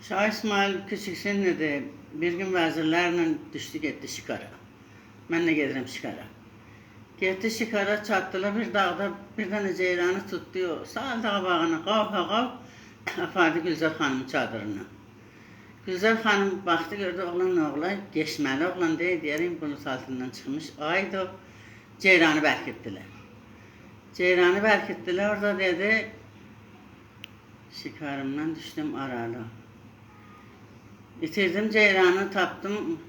Şah İsmail küçüksən dedi, bir gün vəzirlərlə düşdü getdi şikara. Mən də gedirəm şikara. Getdi şikara, çatdılar bir dağda, bir dənə ceyranı tutdu o. Sağ dağ bağına, qav, apardı Gülzar xanımın çadırına. Gülzar xanım baxdı, gördü oğlan, geçməli oğlan deyərim, bunun altından çıxmış. Aydı o, ceyranı bərkitdilər. Ceyranı bərkitdilər, orada dedi, şikarımdan düşdüm aralı. İtirdim ceyranı, tapdım.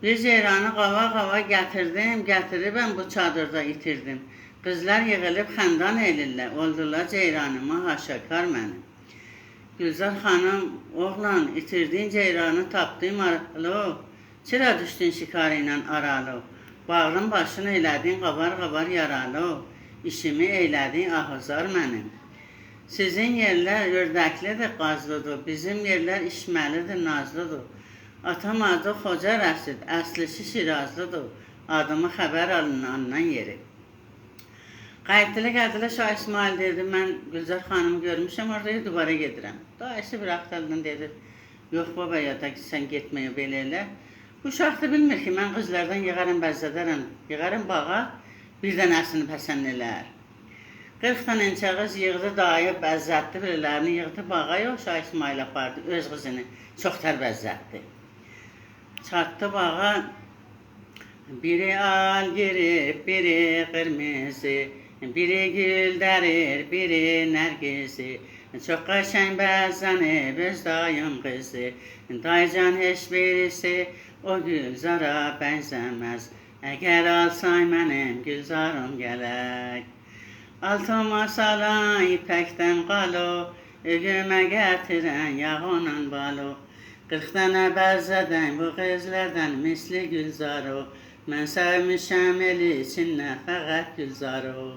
Bir ceyranı qava gətirib ben bu çadırda itirdim. Qızlar yığılıb xəndan elirlər, oldular ceyranıma haşakar mənim. Gülzar xanım, oğlan, itirdiğin ceyranı tapdım aralı. Çıra düşdün şikarı ilə aralı. Bağrın başını eylədin qabar yaralı. İşimi eylədin ahızar mənim. Sizin yerlər ördəklidir, qazlıdır. Bizim yerlər işməlidir, nazlıdır. Atam adı Xoca Rəsid, əslisi Şirazlıdır. Adımı xəbər alınandan yeri. Qayıtdılar, Şah İsmail dedi, mən Gülzar xanımı görmüşəm, orada duvara gedirəm. Dayısı bir axtardan dedi, yox baba ya da ki, sən getməyə belə elə. Bu uşaq da bilmir ki, mən qızlardan yığarım, bəzzədərəm, yığarım bağa, bir dənəsini pəsənlər. 40 tane çağız yığdı, dayı bəzzətdi, birilərini yığdı bağa, yox Şah İsmail apardı, öz qızını çox tər bəzzətdi. Çatdı bağa, biri al girib, biri qırmızı, biri gül dərir, biri nərgizi. Çox qəşəng bəzzənib öz dayım qızı, dayıcan heç birisi o Gülzara bənzəməz. Əgər alsay mənim Gülzarım gələk. Altıma salan ipəkdən qalo, ölümə gətirən yağonan balo. 40 dənə bəzzədən bu qızlərdən misli Gülzaro. Mən sevmişəm eli içində fəqət Gülzaro.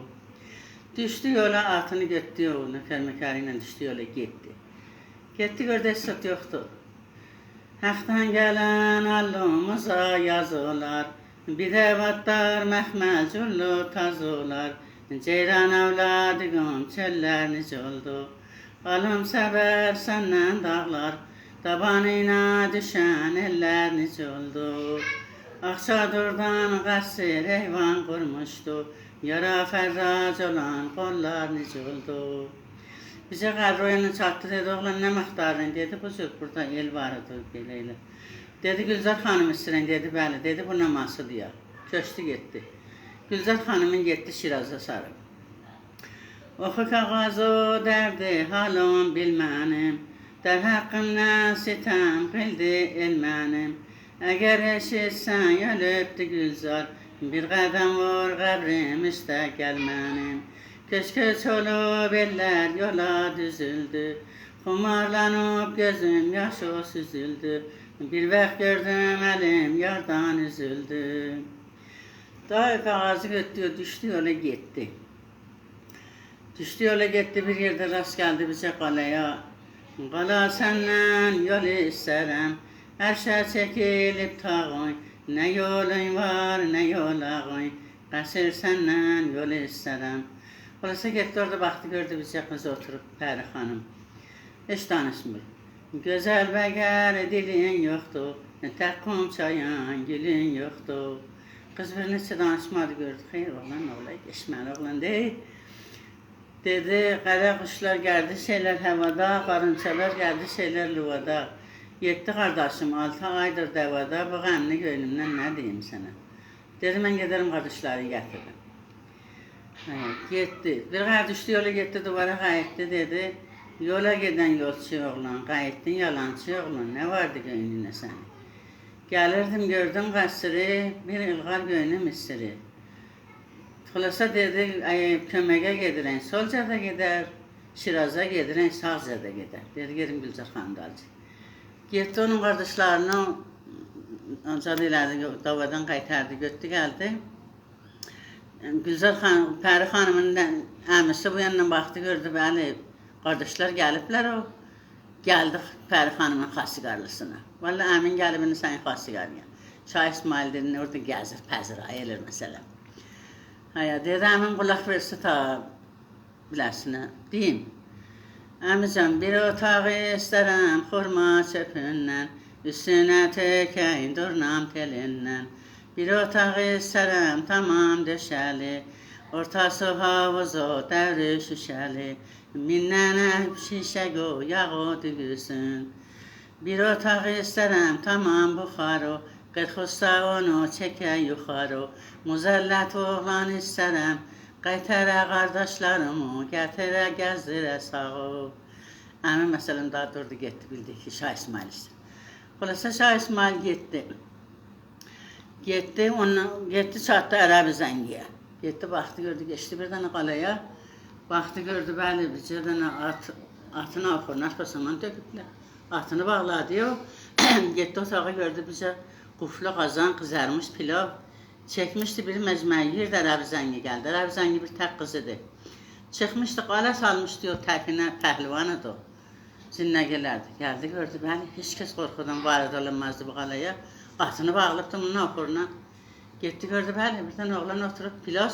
Düşdü yola, atını götdü o, nökər ilə düşdü yola, getdi. Getdi, gördü, əsat yoxdur. Həqdən gələn allumuza yazılar, bidəvatlar məhməlcullu tazular. Ceyran evladım çöller necə oldu. Alım səbər səndən dağlar, tabanına düşən eller necə oldu. Ağçadurdan qəsr heyvan qurmuşdu, yara fərrac olan qollar necə oldu. Bizə Qərroyana çatdı, dedi, oğlan nə məxtarın, dedi, bu cür burada el varıdır, belə elə. Dedi, Gülzar xanım istəyirən, dedi, bəli, dedi, bu namasıdır ya, köçdü getdi. Gülzar xanımın getdi Şiraza sarı. Oxu kağazı dərdi halım bilmənim, dər haqqımdan sitəm qildi el mənim. Əgər eşitsən yölübdü Gülzar, bir qədəm vur qəbrim üstə gəl mənim. Köç olub eller yola düzüldü, xumarlanıb gözüm yaşı süzüldü. Bir vaxt gördüm əlim yardan üzüldü. Dayı kağızı götürüyor, düşdü yola getdi. Düşdü yola getdi, bir yerdə rast gəldi bizə qalaya. Qala səndən yol istərəm, hər şey çəkilib tağın. Nə yolun var, nə yolağın, qəsir səndən yol istərəm. Xolasa getdi, orada baxdı, gördü bizə qız oturub Pəri xanım. Heç danışmır. Gözəl bəgər dilin yoxdur, təqqum çayan gülün yoxdur. Qız bir neçə danışmadı, gördü, xeyr oğlan, oğlan, geçməli oğlan deyil. Dedi, qara quşlar gəldi şeylər havada, qarınçalar gəldi şeylər luvada. 7 qardaşım 6 aydır dəvada, bu qəmli gönlümdən nə deyim sənə? Dedi, mən gedərəm qardaşları gətirim. Getdi, bir qara düşdü yola getdi, duvara qayıtdı, dedi, yola gedən yolçu oğlan, qayıtdın yalancı oğlan, nə vardı gönlünə sənin? Gəlirdim, gördüm qəsri, bir ilğar gönlüm istiri. Xulasa dedi, köməyə gedirən, solcada gedər, Şiraza gedirən, sağcada gedər. Dedi, gedim Gülzar xanım dalıcı. Getdi onun qardaşlarını, ancaq elədi, davadan qaytardı, götdü, gəldi. Gülzar xanım, Pəri xanımın əmisi bu yandan baxdı, gördü, bəli, qardaşlar gəliblər o. Gəldik Pəri xanımın xasiqarlısına. Vallahi əmin gəlibini sənin xasiqarlıya. Şah İsmail dedin, orada gəzir, pəzir, ayılır məsələn. Haya, dedi, əmin qulaq versə ta biləsinə, deyim. Əmicəm, bir otağı istərəm xurma çöpündən, üstünə tökəyin durnam telindən. Bir otağı istərəm tamam döşəli, ortası havuzu dəvri şüşəli, minnənə şişə qoy yağı düzülsün. Bir otağı istərəm tamam buxarı, 40 usta onu çəkə yuxarı. Muzəllət oğlan istərəm, qaytarə qardaşlarımı, gətirə gəzdirə sağı. Əmim məsələn daha durdu getdi, bildi ki, Şah İsmail istəyir. Xülasə Şah İsmail getdi. Getdi çatdı Ərəbi Zəngiyə. Getdi, baxdı, gördü, geçdi bir dənə qalaya. Baxdı, gördü, bəli, bir dənə atını axırın arxasından töküblər. Atını bağladı, yox. Getdi otağa, gördü, bizə quflu qazan, qızarmış pilav. Çəkmişdi bir məcməyi, yerdə Ərəbi Zəngi gəldi. Ərəbi Zəngi bir tək qızıdır. Çıxmışdı, qala salmışdı o təkinə, pəhlivanıdır o. Zinnəgələrdi. Gəldi, gördü, bəli, heç kəs qorxudan varid olunmazdı bu qalaya. Atını bağlıbdı bunun axırına. Getdi, gördü, bəli, bir dənə oğlan oturub pilav çəkir.